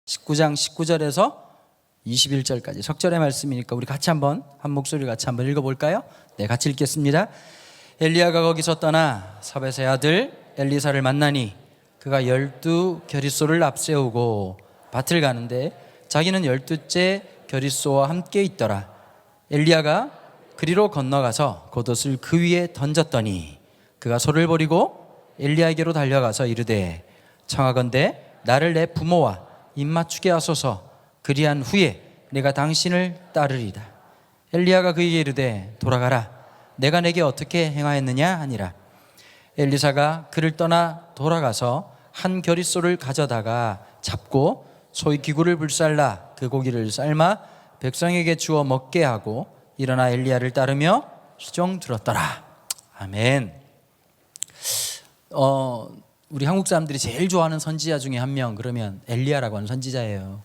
19장 19절에서 21절까지 석절의 말씀이니까 우리 같이 한번 한 목소리 같이 한번 읽어볼까요? 네, 같이 읽겠습니다. 엘리야가 거기서 떠나 사벳의 아들 엘리사를 만나니 그가 12 겨릿소를 앞세우고 밭을 가는데 자기는 12째 겨릿소와 함께 있더라. 엘리야가 그리로 건너가서 겉옷을 그 위에 던졌더니 그가 소를 버리고 엘리야에게로 달려가서 이르되 청하건대 나를 내 부모와 입맞추게 하소서. 그리한 후에 내가 당신을 따르리다. 엘리야가 그에게 이르되 돌아가라. 내가 내게 어떻게 행하였느냐 하니라. 엘리사가 그를 떠나 돌아가서 한 겨릿소를 가져다가 잡고 소의 기구를 불살라 그 고기를 삶아 백성에게 주어 먹게 하고 일어나 엘리야를 따르며 시종 들었더라. 아멘. 우리 한국 사람들이 제일 좋아하는 선지자 중에 한 명 그러면 엘리야라고 하는 선지자예요.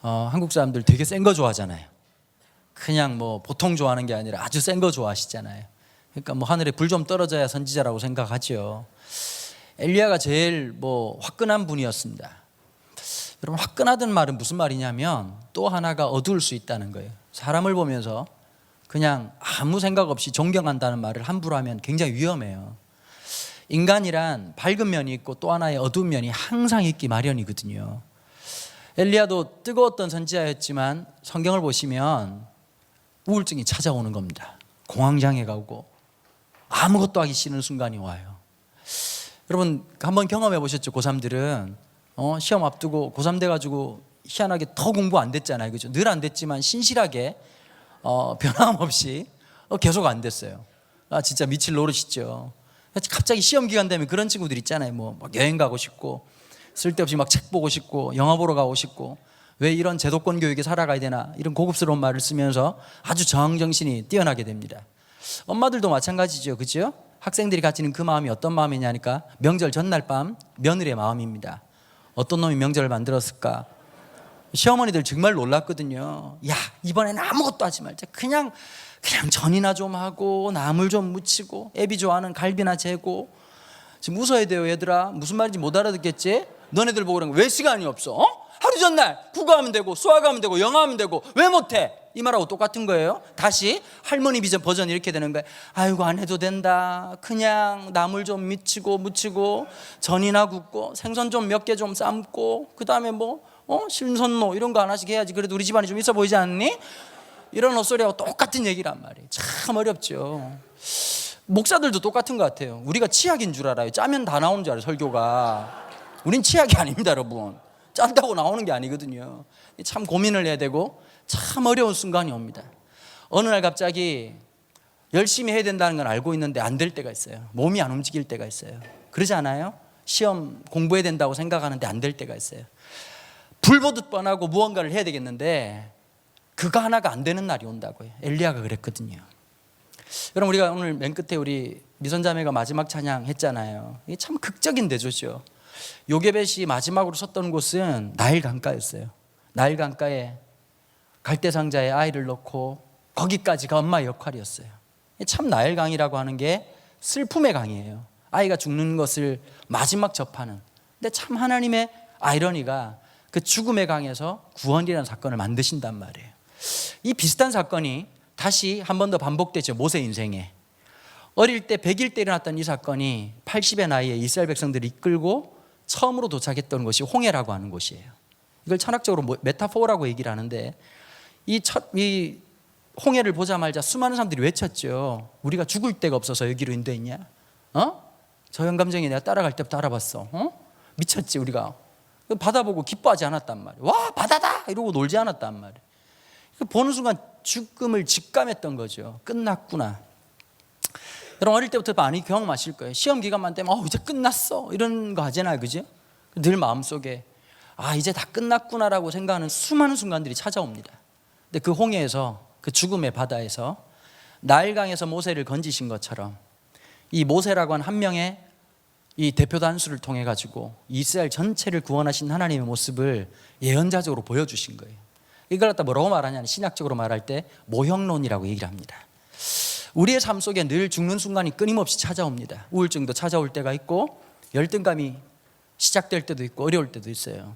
한국 사람들 되게 센 거 좋아하잖아요. 그냥 뭐 보통 좋아하는 게 아니라 아주 센 거 좋아하시잖아요. 그러니까 뭐 하늘에 불 좀 떨어져야 선지자라고 생각하죠. 엘리야가 제일 뭐 화끈한 분이었습니다. 여러분, 화끈하다는 말은 무슨 말이냐면 또 하나가 어두울 수 있다는 거예요. 사람을 보면서 그냥 아무 생각 없이 존경한다는 말을 함부로 하면 굉장히 위험해요. 인간이란 밝은 면이 있고 또 하나의 어두운 면이 항상 있기 마련이거든요. 엘리야도 뜨거웠던 선지자였지만 성경을 보시면 우울증이 찾아오는 겁니다. 공황장애가 오고 아무것도 하기 싫은 순간이 와요. 여러분 한번 경험해 보셨죠? 고3들은 시험 앞두고 고3 돼가지고 희한하게 더 공부 안 됐잖아요. 그죠? 늘 안 됐지만 신실하게 변함없이 계속 안 됐어요. 진짜 미칠 노릇이죠. 갑자기 시험 기간 되면 그런 친구들 있잖아요. 막 여행 가고 싶고 쓸데없이 막 책 보고 싶고 영화 보러 가고 싶고 왜 이런 제도권 교육에 살아가야 되나 이런 고급스러운 말을 쓰면서 아주 저항정신이 뛰어나게 됩니다. 엄마들도 마찬가지죠. 그죠? 학생들이 가지는 그 마음이 어떤 마음이냐니까 명절 전날 밤 며느리의 마음입니다. 어떤 놈이 명절을 만들었을까? 시어머니들 정말 놀랐거든요. 야, 이번에는 아무것도 하지 말자. 그냥 전이나 좀 하고 나물 좀 무치고 애비 좋아하는 갈비나 재고. 지금 웃어야 돼요, 얘들아. 무슨 말인지 못 알아듣겠지? 너네들 보고 그런 거 왜 시간이 없어? 하루 전날 국어하면 되고 수학하면 되고 영어하면 되고 왜 못해? 이 말하고 똑같은 거예요. 다시 할머니 비전 버전 이렇게 되는 거예요. 아이고 안 해도 된다. 그냥 나물 좀 미치고 무치고 전이나 굽고 생선 좀 몇 개 좀 삶고 그 다음에 신선로 이런 거 하나씩 해야지. 그래도 우리 집안이 좀 있어 보이지 않니? 이런 헛소리하고 똑같은 얘기란 말이에요. 참 어렵죠. 목사들도 똑같은 것 같아요. 우리가 치약인 줄 알아요. 짜면 다 나오는 줄 알아요, 설교가. 우린 치약이 아닙니다, 여러분. 짠다고 나오는 게 아니거든요. 참 고민을 해야 되고 참 어려운 순간이 옵니다. 어느 날 갑자기 열심히 해야 된다는 건 알고 있는데 안 될 때가 있어요. 몸이 안 움직일 때가 있어요. 그러지 않아요? 시험 공부해야 된다고 생각하는데 안 될 때가 있어요. 불 보듯 뻔하고 무언가를 해야 되겠는데 그거 하나가 안 되는 날이 온다고요. 엘리야가 그랬거든요. 여러분, 우리가 오늘 맨 끝에 우리 미선자매가 마지막 찬양 했잖아요. 이게 참 극적인 대조죠. 요게벳이 마지막으로 섰던 곳은 나일 강가였어요. 나일 강가에 갈대상자에 아이를 넣고 거기까지가 엄마의 역할이었어요. 참 나일 강이라고 하는 게 슬픔의 강이에요. 아이가 죽는 것을 마지막 접하는. 근데 참 하나님의 아이러니가 그 죽음의 강에서 구원이라는 사건을 만드신단 말이에요. 이 비슷한 사건이 다시 한 번 더 반복되죠. 모세 인생에. 어릴 때 100일 때 일어났던 이 사건이 80의 나이에 이스라엘 백성들을 이끌고 처음으로 도착했던 곳이 홍해라고 하는 곳이에요. 이걸 철학적으로 메타포라고 얘기를 하는데 이 홍해를 보자마자 수많은 사람들이 외쳤죠. 우리가 죽을 데가 없어서 여기로 인도했냐? 저 영감쟁이 내가 따라갈 때부터 알아봤어. 미쳤지 우리가. 바다 보고 기뻐하지 않았단 말이에요. 와, 바다다! 이러고 놀지 않았단 말이에요. 보는 순간 죽음을 직감했던 거죠. 끝났구나. 여러분 어릴 때부터 많이 경험하실 거예요. 시험 기간만 되면 이제 끝났어 이런 거 하잖아요. 그죠? 늘 마음속에 이제 다 끝났구나라고 생각하는 수많은 순간들이 찾아옵니다. 근데 그 홍해에서 그 죽음의 바다에서 나일강에서 모세를 건지신 것처럼 이 모세라고 하는 한 명의 이 대표 단수를 통해 가지고 이스라엘 전체를 구원하신 하나님의 모습을 예언자적으로 보여주신 거예요. 이걸 갖다 뭐라고 말하냐면 신학적으로 말할 때 모형론이라고 얘기를 합니다. 우리의 삶 속에 늘 죽는 순간이 끊임없이 찾아옵니다. 우울증도 찾아올 때가 있고 열등감이 시작될 때도 있고 어려울 때도 있어요.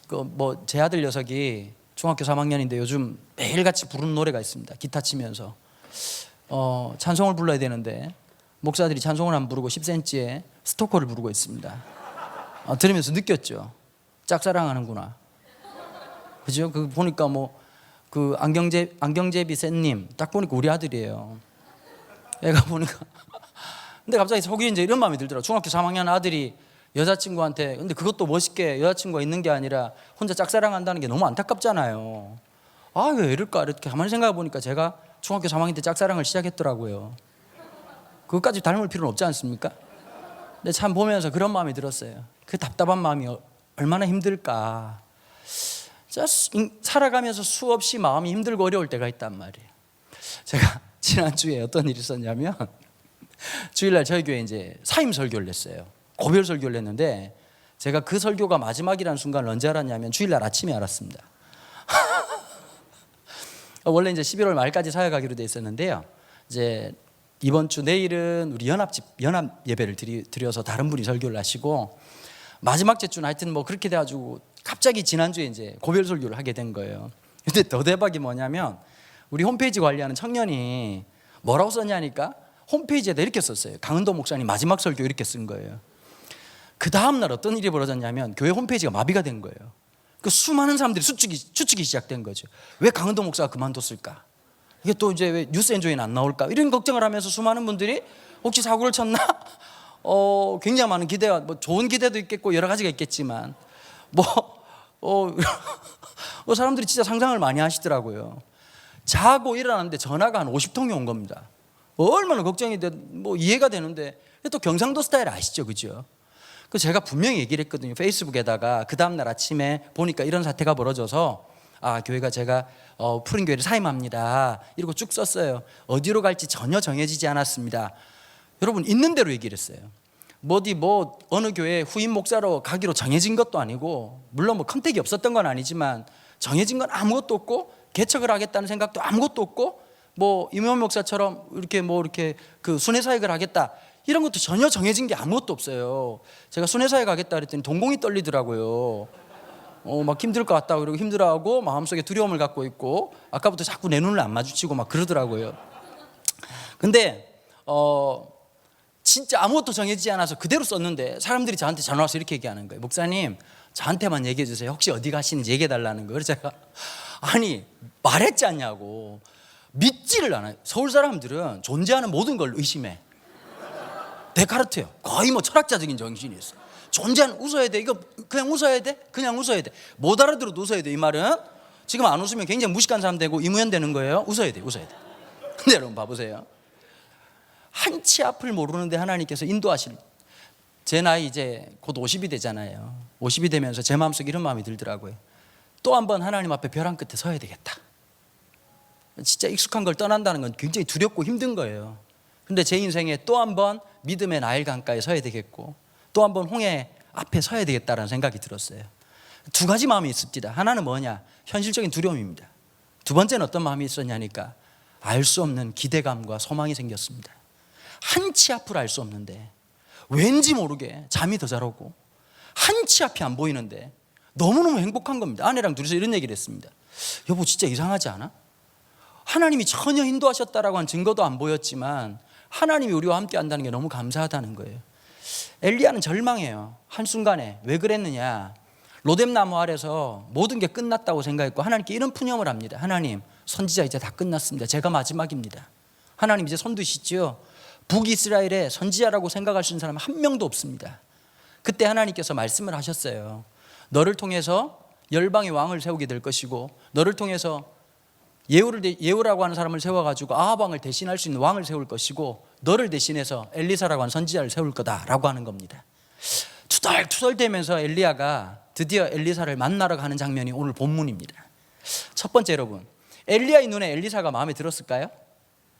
뭐 제 아들 녀석이 중학교 3학년인데 요즘 매일같이 부르는 노래가 있습니다. 기타 치면서 찬송을 불러야 되는데 목사들이 찬송을 안 부르고 10cm에 스토커를 부르고 있습니다. 들으면서 느꼈죠. 짝사랑하는구나. 그죠? 그 보니까 뭐 그 안경제비 쌤님 딱 보니까 우리 아들이에요. 애가 보니까 근데 갑자기 속이 이제 이런 마음이 들더라고. 중학교 3학년 아들이 여자친구한테, 근데 그것도 멋있게 여자친구가 있는 게 아니라 혼자 짝사랑한다는 게 너무 안타깝잖아요. 왜 이럴까 이렇게 가만히 생각해 보니까 제가 중학교 3학년 때 짝사랑을 시작했더라고요. 그것까지 닮을 필요는 없지 않습니까? 근데 참 보면서 그런 마음이 들었어요. 그 답답한 마음이 얼마나 힘들까. 살아가면서 수없이 마음이 힘들고 어려울 때가 있단 말이에요. 제가 지난주에 어떤 일이 있었냐면 주일날 저희 교회에 이제 사임 설교를 했어요. 고별 설교를 했는데 제가 그 설교가 마지막이라는 순간을 언제 알았냐면 주일날 아침에 알았습니다. 원래 이제 11월 말까지 사역하기로 돼 있었는데요. 이제 이번 주 내일은 우리 연합 예배를 드려서 다른 분이 설교를 하시고 마지막 주는 하여튼 뭐 그렇게 돼가지고 갑자기 지난주에 이제 고별 설교를 하게 된 거예요. 근데 더 대박이 뭐냐면 우리 홈페이지 관리하는 청년이 뭐라고 썼냐니까 홈페이지에다 이렇게 썼어요. 강은도 목사님 마지막 설교 이렇게 쓴 거예요. 그 다음날 어떤 일이 벌어졌냐면 교회 홈페이지가 마비가 된 거예요. 그 수많은 사람들이 추측이 시작된 거죠. 왜 강은도 목사가 그만뒀을까? 이게 또 이제 왜 뉴스 엔조이는 안 나올까? 이런 걱정을 하면서 수많은 분들이 혹시 사고를 쳤나? 굉장히 많은 기대와 뭐 좋은 기대도 있겠고 여러 가지가 있겠지만 사람들이 진짜 상상을 많이 하시더라고요. 자고 일어났는데 전화가 한 50통이 온 겁니다. 얼마나 걱정이 돼, 뭐 이해가 되는데 또 경상도 스타일 아시죠, 그죠? 그 제가 분명히 얘기를 했거든요. 페이스북에다가 그 다음날 아침에 보니까 이런 사태가 벌어져서 교회가 제가 푸른 교회를 사임합니다 이러고 쭉 썼어요. 어디로 갈지 전혀 정해지지 않았습니다. 여러분 있는 대로 얘기를 했어요. 어느 교회 후임 목사로 가기로 정해진 것도 아니고 물론 뭐 컨택이 없었던 건 아니지만 정해진 건 아무것도 없고 개척을 하겠다는 생각도 아무것도 없고 이모현 목사처럼 이렇게 그 순회사역을 하겠다 이런 것도 전혀 정해진 게 아무것도 없어요. 제가 순회사역 하겠다 그랬더니 동공이 떨리더라고요. 막 힘들 것 같다고 그러고 힘들어하고 마음속에 두려움을 갖고 있고 아까부터 자꾸 내 눈을 안 마주치고 막 그러더라고요. 근데 진짜 아무것도 정해지지 않아서 그대로 썼는데 사람들이 저한테 전화 와서 이렇게 얘기하는 거예요. 목사님 저한테만 얘기해 주세요. 혹시 어디 가시는지 얘기해 달라는 거예요. 그래서 제가 말했지 않냐고. 믿지를 않아요. 서울 사람들은 존재하는 모든 걸 의심해. 데카르트요. 거의 철학자적인 정신이 있어. 존재하는 웃어야 돼. 이거 그냥 웃어야 돼. 그냥 웃어야 돼. 못 알아들어도 웃어야 돼. 이 말은 지금 안 웃으면 굉장히 무식한 사람 되고 이무현 되는 거예요. 웃어야 돼. 근데 여러분 봐보세요. 한치 앞을 모르는데 하나님께서 인도하실, 제 나이 이제 곧 50이 되잖아요. 50이 되면서 제 마음속에 이런 마음이 들더라고요. 또 한 번 하나님 앞에 벼랑 끝에 서야 되겠다. 진짜 익숙한 걸 떠난다는 건 굉장히 두렵고 힘든 거예요. 근데 제 인생에 또 한 번 믿음의 나일 강가에 서야 되겠고 또 한 번 홍해 앞에 서야 되겠다라는 생각이 들었어요. 두 가지 마음이 있습니다. 하나는 뭐냐? 현실적인 두려움입니다. 두 번째는 어떤 마음이 있었냐니까 알 수 없는 기대감과 소망이 생겼습니다. 한치 앞을 알 수 없는데 왠지 모르게 잠이 더 잘 오고 한치 앞이 안 보이는데 너무너무 행복한 겁니다. 아내랑 둘이서 이런 얘기를 했습니다. 여보 진짜 이상하지 않아? 하나님이 전혀 인도하셨다라고 한 증거도 안 보였지만 하나님이 우리와 함께 한다는 게 너무 감사하다는 거예요. 엘리야는 절망해요. 한순간에 왜 그랬느냐, 로뎀나무 아래서 모든 게 끝났다고 생각했고 하나님께 이런 푸념을 합니다. 하나님 선지자 이제 다 끝났습니다. 제가 마지막입니다. 하나님 이제 손 드시죠. 북이스라엘에 선지자라고 생각할 수 있는 사람 한 명도 없습니다. 그때 하나님께서 말씀을 하셨어요. 너를 통해서 열방의 왕을 세우게 될 것이고 너를 통해서 예후라고 하는 사람을 세워가지고 아합 왕을 대신할 수 있는 왕을 세울 것이고 너를 대신해서 엘리사라고 하는 선지자를 세울 거다라고 하는 겁니다. 투덜투덜대면서 엘리야가 드디어 엘리사를 만나러 가는 장면이 오늘 본문입니다. 첫 번째, 여러분, 엘리야의 눈에 엘리사가 마음에 들었을까요?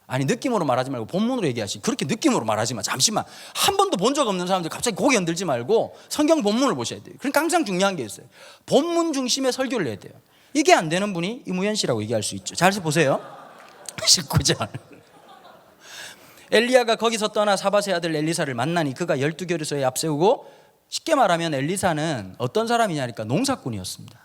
아니, 느낌으로 말하지 말고 본문으로 얘기하시. 그렇게 느낌으로 말하지 마. 잠시만, 한 번도 본 적 없는 사람들 갑자기 고개 흔들지 말고 성경 본문을 보셔야 돼요. 그러니까 항상 중요한 게 있어요. 본문 중심의 설교를 해야 돼요. 이게 안 되는 분이 이무현 씨라고 얘기할 수 있죠. 잘 보세요. 19절. 엘리야가 거기서 떠나 사밧의 아들 엘리사를 만나니 그가 12겨루소에 앞세우고 쉽게 말하면 엘리사는 어떤 사람이냐니까 농사꾼이었습니다.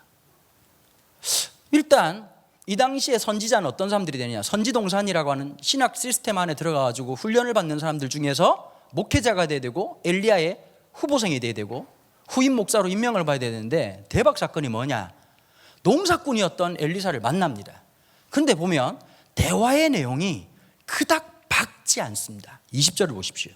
일단 이 당시에 선지자는 어떤 사람들이 되느냐, 선지동산이라고 하는 신학 시스템 안에 들어가가지고 훈련을 받는 사람들 중에서 목회자가 돼야 되고 엘리야의 후보생이 돼야 되고 후임 목사로 임명을 받아야 되는데, 대박 사건이 뭐냐, 농사꾼이었던 엘리사를 만납니다. 그런데 보면 대화의 내용이 그닥 밝지 않습니다. 20절을 보십시오.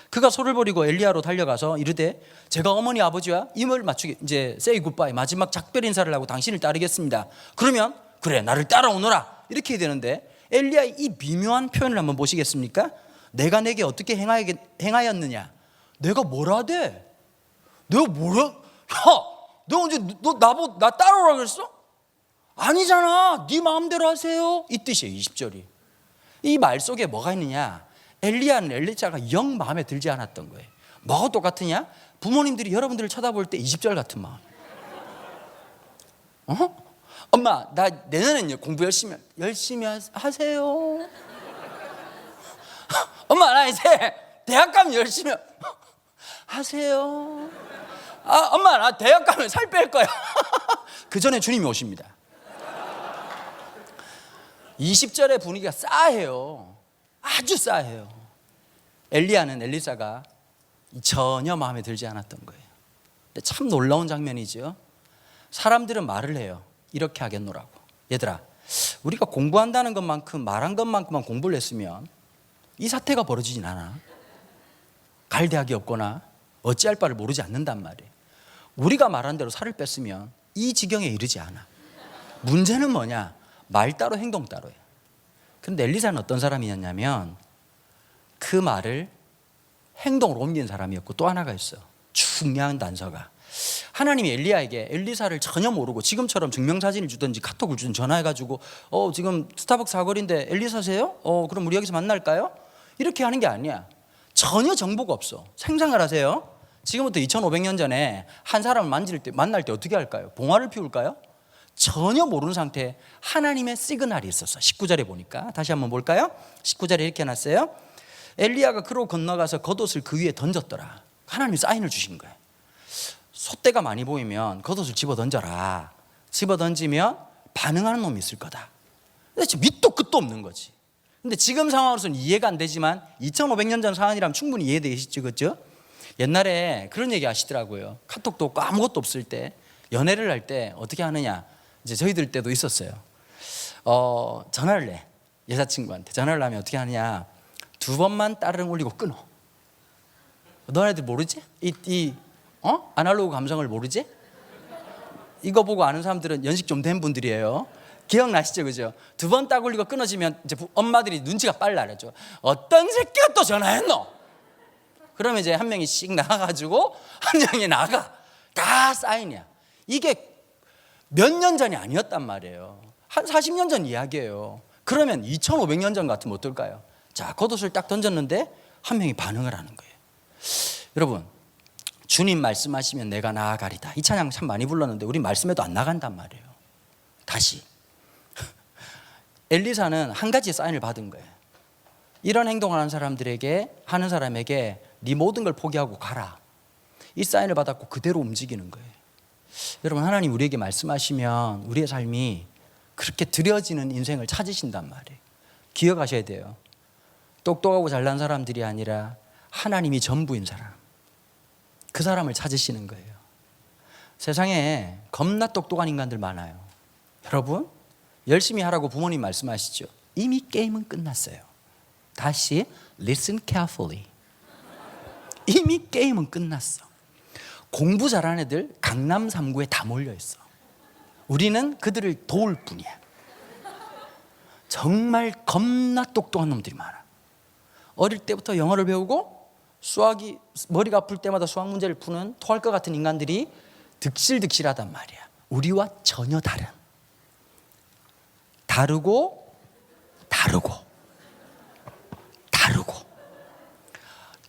그가 소를 버리고 엘리야로 달려가서 이르되 제가 어머니 아버지와 임을 맞추게, 이제 say goodbye, 마지막 작별 인사를 하고 당신을 따르겠습니다. 그러면 그래 나를 따라오너라 이렇게 해야 되는데, 엘리야의 이 미묘한 표현을 한번 보시겠습니까? 내가 내게 어떻게 행하였느냐, 내가 뭐라 돼? 내가 뭐라? 야, 너 언제 나 따라오라 그랬어? 아니잖아, 네 마음대로 하세요 이 뜻이에요. 20절이. 이 말 속에 뭐가 있느냐, 엘리야는 엘리사가 영 마음에 들지 않았던 거예요. 뭐가 똑같으냐, 부모님들이 여러분들을 쳐다볼 때 20절 같은 마음. 엄마 나 내년에는 공부 열심히 하세요. 엄마 나 이제 대학 가면 열심히 하세요. 엄마 나 대학 가면 살 뺄 거야. 그 전에 주님이 오십니다. 20절의 분위기가 싸해요. 아주 싸해요. 엘리야는 엘리사가 전혀 마음에 들지 않았던 거예요. 근데 참 놀라운 장면이죠. 사람들은 말을 해요. 이렇게 하겠노라고. 얘들아, 우리가 공부한다는 것만큼 말한 것만큼만 공부를 했으면 이 사태가 벌어지진 않아. 갈 대학이 없거나 어찌할 바를 모르지 않는단 말이에요. 우리가 말한 대로 살을 뺐으면 이 지경에 이르지 않아. 문제는 뭐냐, 말 따로 행동 따로예요. 근데 엘리사는 어떤 사람이었냐면 그 말을 행동으로 옮긴 사람이었고, 또 하나가 있어, 중요한 단서가, 하나님이 엘리야에게 엘리사를 전혀 모르고 지금처럼 증명사진을 주든지 카톡을 주든 전화해가지고 지금 스타벅스 사거리인데 엘리사세요? 그럼 우리 여기서 만날까요? 이렇게 하는 게 아니야. 전혀 정보가 없어. 생각을 하세요. 지금부터 2500년 전에 한 사람을 만날 때 어떻게 할까요? 봉화를 피울까요? 전혀 모르는 상태에 하나님의 시그널이 있었어. 19절에 보니까 다시 한번 볼까요? 19절에 이렇게 해놨어요. 엘리야가 그로 건너가서 겉옷을 그 위에 던졌더라. 하나님이 사인을 주신 거예요. 솥대가 많이 보이면 겉옷을 집어 던져라. 집어 던지면 반응하는 놈이 있을 거다. 밑도 끝도 없는 거지. 근데 지금 상황으로서는 이해가 안 되지만 2500년 전 사안이라면 충분히 이해되시죠, 그렇죠? 옛날에 그런 얘기 하시더라고요. 카톡도 없고 아무것도 없을 때 연애를 할 때 어떻게 하느냐, 이제 저희들 때도 있었어요. 전화를 해. 여자친구한테 전화를 하면 어떻게 하느냐, 2번만 따르릉 울리고 끊어. 너네들 모르지? 아날로그 감성을 모르지? 이거 보고 아는 사람들은 연식 좀 된 분들이에요. 기억나시죠, 그죠? 2번 딱 울리고 끊어지면 이제 엄마들이 눈치가 빨라 그러죠. 어떤 새끼가 또 전화했노? 그러면 이제 한 명이 씩 나가가지고 한 명이 나가. 다 사인이야. 이게 몇 년 전이 아니었단 말이에요. 한 40년 전 이야기예요. 그러면 2500년 전 같으면 어떨까요? 자, 겉옷을 딱 던졌는데 한 명이 반응을 하는 거예요. 여러분, 주님 말씀하시면 내가 나아가리다, 이 찬양 참 많이 불렀는데 우리 말씀에도 안 나간단 말이에요. 다시 엘리사는 한 가지 사인을 받은 거예요. 이런 행동을 하는 사람에게 네 모든 걸 포기하고 가라, 이 사인을 받았고 그대로 움직이는 거예요. 여러분, 하나님 우리에게 말씀하시면 우리의 삶이 그렇게 드려지는 인생을 찾으신단 말이에요. 기억하셔야 돼요. 똑똑하고 잘난 사람들이 아니라 하나님이 전부인 사람, 그 사람을 찾으시는 거예요. 세상에 겁나 똑똑한 인간들 많아요. 여러분, 열심히 하라고 부모님 말씀하시죠. 이미 게임은 끝났어요. 다시 listen carefully. 이미 게임은 끝났어. 공부 잘하는 애들 강남 3구에 다 몰려있어. 우리는 그들을 도울 뿐이야. 정말 겁나 똑똑한 놈들이 많아. 어릴 때부터 영어를 배우고 수학이 머리가 아플 때마다 수학 문제를 푸는 토할 것 같은 인간들이 득실득실하단 말이야. 우리와 전혀 다르고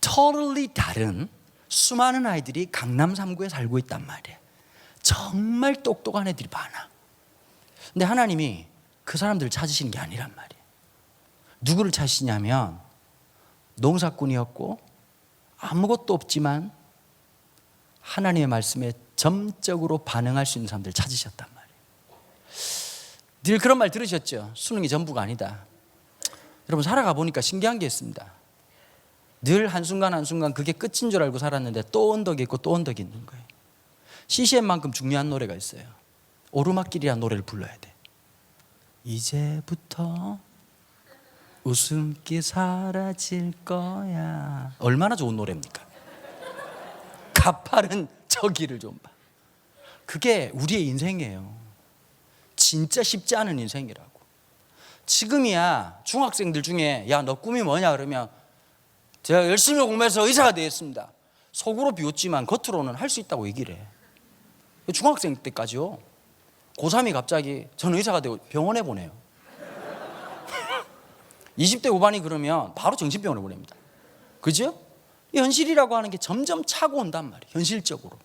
totally 다른 수많은 아이들이 강남 3구에 살고 있단 말이야. 정말 똑똑한 애들이 많아. 근데 하나님이 그 사람들을 찾으시는 게 아니란 말이야. 누구를 찾으시냐면 농사꾼이었고 아무것도 없지만 하나님의 말씀에 점적으로 반응할 수 있는 사람들을 찾으셨단 말이에요. 늘 그런 말 들으셨죠? 수능이 전부가 아니다. 여러분 살아가 보니까 신기한 게 있습니다. 늘 한순간 한순간 그게 끝인 줄 알고 살았는데 또 언덕이 있고 또 언덕이 있는 거예요. CCM만큼 중요한 노래가 있어요. 오르막길이라는 노래를 불러야 돼. 이제부터 웃음기 사라질 거야. 얼마나 좋은 노래입니까? 가파른 저 길을 좀 봐. 그게 우리의 인생이에요. 진짜 쉽지 않은 인생이라고. 지금이야 중학생들 중에 야 너 꿈이 뭐냐 그러면 제가 열심히 공부해서 의사가 되겠습니다. 속으로 비웃지만 겉으로는 할 수 있다고 얘기를 해. 중학생 때까지요. 고3이 갑자기 저는 의사가 되고 병원에 보내요. 20대 후반이 그러면 바로 정신병원에 보냅니다. 그죠? 현실이라고 하는 게 점점 차고 온단 말이에요. 현실적으로.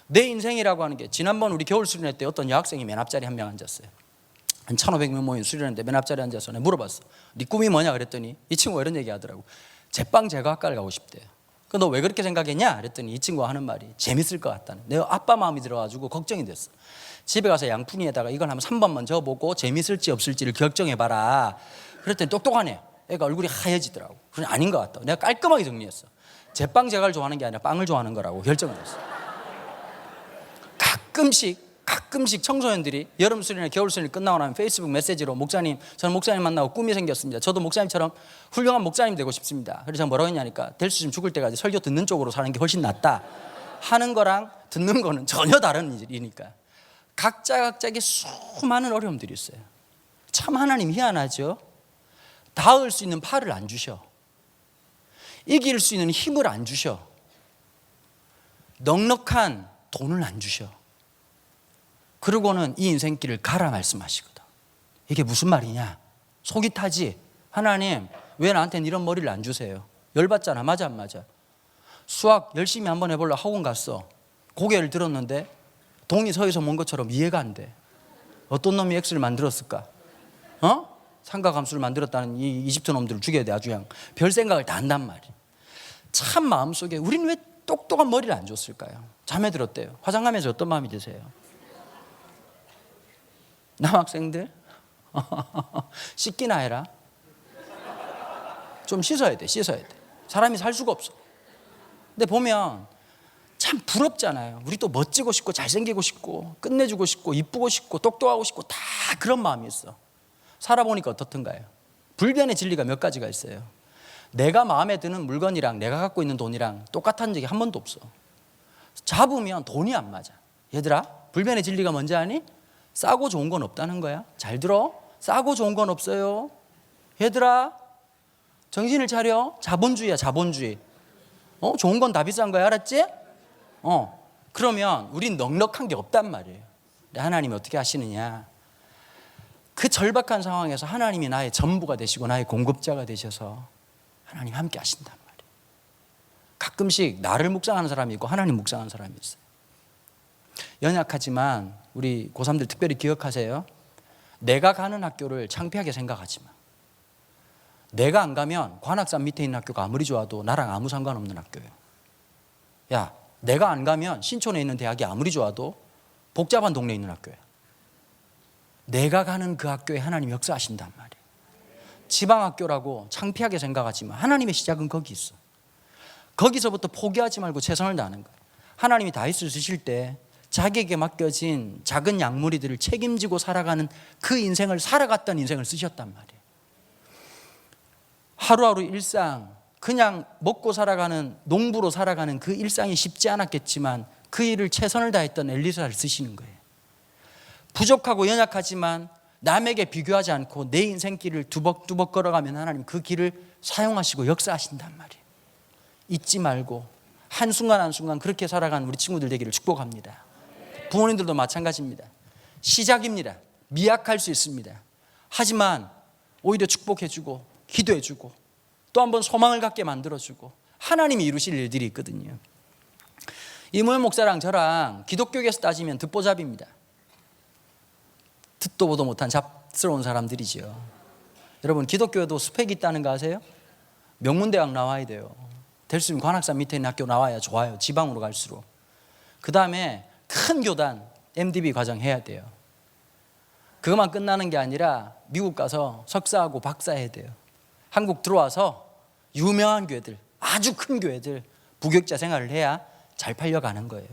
내 인생이라고 하는 게 지난번 우리 겨울 수련회 때 어떤 여학생이 맨 앞자리 한 명 앉았어요. 한 1,500명 모인 수련회인데 맨 앞자리 앉아서 내가 물어봤어. 네 꿈이 뭐냐 그랬더니 이 친구가 이런 얘기 하더라고. 제빵 제과학과를 가고 싶대요. 너 왜 그렇게 생각했냐? 그랬더니 이 친구가 하는 말이 재밌을 것 같다는. 내가 아빠 마음이 들어가지고 걱정이 됐어. 집에 가서 양푼이에다가 이걸 한번 3번만 적어보고 재밌을지 없을지를 결정해봐라. 그랬더니 똑똑하네. 애가 얼굴이 하얘지더라고. 그래 아닌 것 같다. 내가 깔끔하게 정리했어. 제빵 제과를 좋아하는 게 아니라 빵을 좋아하는 거라고 결정을 했어. 가끔씩 청소년들이 여름 수련회 겨울 수련회 끝나고 나면 페이스북 메시지로 목사님 저는 목사님 만나고 꿈이 생겼습니다. 저도 목사님처럼 훌륭한 목사님 되고 싶습니다. 그래서 제가 뭐라고 했냐니까 될 수 있으면 죽을 때까지 설교 듣는 쪽으로 사는 게 훨씬 낫다 하는 거랑 듣는 거는 전혀 다른 일이니까 각자의 수많은 어려움들이 있어요. 참 하나님 희한하죠. 닿을 수 있는 팔을 안 주셔. 이길 수 있는 힘을 안 주셔. 넉넉한 돈을 안 주셔. 그러고는 이 인생길을 가라 말씀하시거든. 이게 무슨 말이냐? 속이 타지. 하나님 왜 나한테는 이런 머리를 안 주세요? 열받잖아. 맞아 안 맞아? 수학 열심히 한번 해보려고 학원 갔어. 고개를 들었는데 동이 서에서 먼 것처럼 이해가 안 돼. 어떤 놈이 X를 만들었을까? 삼각함수를 만들었다는 이 이집트 놈들을 죽여야 돼. 아주 그냥 별 생각을 다 한단 말이야. 참 마음속에 우리는 왜 똑똑한 머리를 안 줬을까요? 잠에 들었대요. 화장하면서 어떤 마음이 드세요? 남학생들 씻기나 해라. 좀 씻어야 돼. 사람이 살 수가 없어. 근데 보면 참 부럽잖아요. 우리 또 멋지고 싶고 잘생기고 싶고 끝내주고 싶고 이쁘고 싶고 똑똑하고 싶고 다 그런 마음이 있어. 살아보니까 어떻던가요? 불변의 진리가 몇 가지가 있어요. 내가 마음에 드는 물건이랑 내가 갖고 있는 돈이랑 똑같은 적이 한 번도 없어. 잡으면 돈이 안 맞아. 얘들아 불변의 진리가 뭔지 아니? 싸고 좋은 건 없다는 거야. 잘 들어. 싸고 좋은 건 없어요. 얘들아 정신을 차려. 자본주의야 자본주의. 좋은 건 다 비싼 거야. 알았지? 그러면 우린 넉넉한 게 없단 말이에요. 근데 하나님이 어떻게 하시느냐? 그 절박한 상황에서 하나님이 나의 전부가 되시고 나의 공급자가 되셔서 하나님 함께 하신단 말이에요. 가끔씩 나를 묵상하는 사람이 있고 하나님 묵상하는 사람이 있어요. 연약하지만 우리 고3들 특별히 기억하세요. 내가 가는 학교를 창피하게 생각하지 마. 내가 안 가면 관악산 밑에 있는 학교가 아무리 좋아도 나랑 아무 상관없는 학교예요. 야, 내가 안 가면 신촌에 있는 대학이 아무리 좋아도 복잡한 동네에 있는 학교야. 내가 가는 그 학교에 하나님이 역사하신단 말이에요. 지방학교라고 창피하게 생각하지만 하나님의 시작은 거기 있어. 거기서부터 포기하지 말고 최선을 다하는 거예요. 하나님이 다윗을 쓰실 때 자기에게 맡겨진 작은 양무리들을 책임지고 살아가는 그 인생을 살아갔던 인생을 쓰셨단 말이에요. 하루하루 일상 그냥 먹고 살아가는 농부로 살아가는 그 일상이 쉽지 않았겠지만 그 일을 최선을 다했던 엘리사를 쓰시는 거예요. 부족하고 연약하지만 남에게 비교하지 않고 내 인생길을 두벅두벅 걸어가면 하나님 그 길을 사용하시고 역사하신단 말이에요. 잊지 말고 한순간 한순간 그렇게 살아가는 우리 친구들 되기를 축복합니다. 부모님들도 마찬가지입니다. 시작입니다. 미약할 수 있습니다. 하지만 오히려 축복해주고 기도해주고 또 한번 소망을 갖게 만들어주고 하나님이 이루실 일들이 있거든요. 이모현 목사랑 저랑 기독교계에서 따지면 듣보잡입니다. 듣도 보도 못한 잡스러운 사람들이죠. 여러분 기독교에도 스펙이 있다는 거 아세요? 명문대학 나와야 돼요. 될 수 있으면 관악산 밑에 있는 학교 나와야 좋아요. 지방으로 갈수록. 그 다음에 큰 교단 MDB 과정 해야 돼요. 그것만 끝나는 게 아니라 미국 가서 석사하고 박사해야 돼요. 한국 들어와서 유명한 교회들, 아주 큰 교회들 부교육자 생활을 해야 잘 팔려가는 거예요.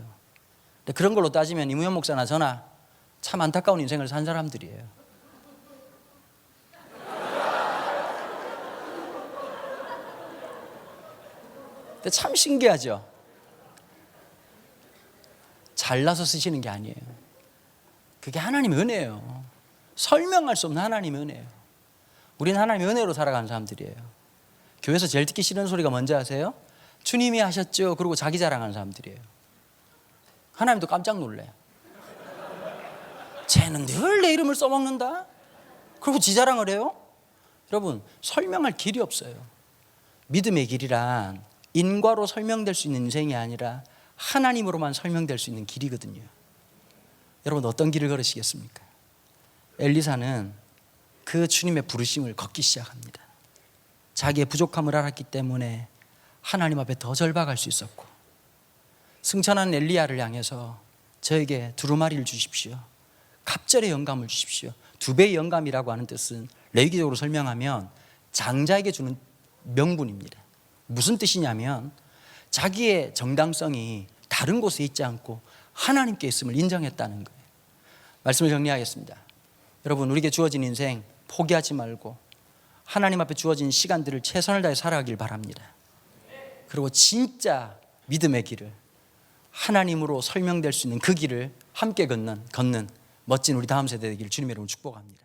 근데 그런 걸로 따지면 이무현 목사나 저나 참 안타까운 인생을 산 사람들이에요. 근데 참 신기하죠. 잘나서 쓰시는 게 아니에요. 그게 하나님의 은혜예요. 설명할 수 없는 하나님의 은혜예요. 우리는 하나님의 은혜로 살아가는 사람들이에요. 교회에서 제일 듣기 싫은 소리가 뭔지 아세요? 주님이 하셨죠. 그리고 자기 자랑하는 사람들이에요. 하나님도 깜짝 놀래요. 쟤는 늘 내 이름을 써먹는다? 그리고 지 자랑을 해요? 여러분, 설명할 길이 없어요. 믿음의 길이란 인과로 설명될 수 있는 인생이 아니라 하나님으로만 설명될 수 있는 길이거든요. 여러분, 어떤 길을 걸으시겠습니까? 엘리사는 그 주님의 부르심을 걷기 시작합니다. 자기의 부족함을 알았기 때문에 하나님 앞에 더 절박할 수 있었고, 승천한 엘리야를 향해서 저에게 두루마리를 주십시오, 갑절의 영감을 주십시오. 2배의 영감이라고 하는 뜻은 레위기적으로 설명하면 장자에게 주는 명분입니다. 무슨 뜻이냐면 자기의 정당성이 다른 곳에 있지 않고 하나님께 있음을 인정했다는 거예요. 말씀을 정리하겠습니다. 여러분, 우리에게 주어진 인생 포기하지 말고 하나님 앞에 주어진 시간들을 최선을 다해 살아가길 바랍니다. 그리고 진짜 믿음의 길을, 하나님으로 설명될 수 있는 그 길을 함께 걷는 멋진 우리 다음 세대 되기를 주님의 이름으로 축복합니다.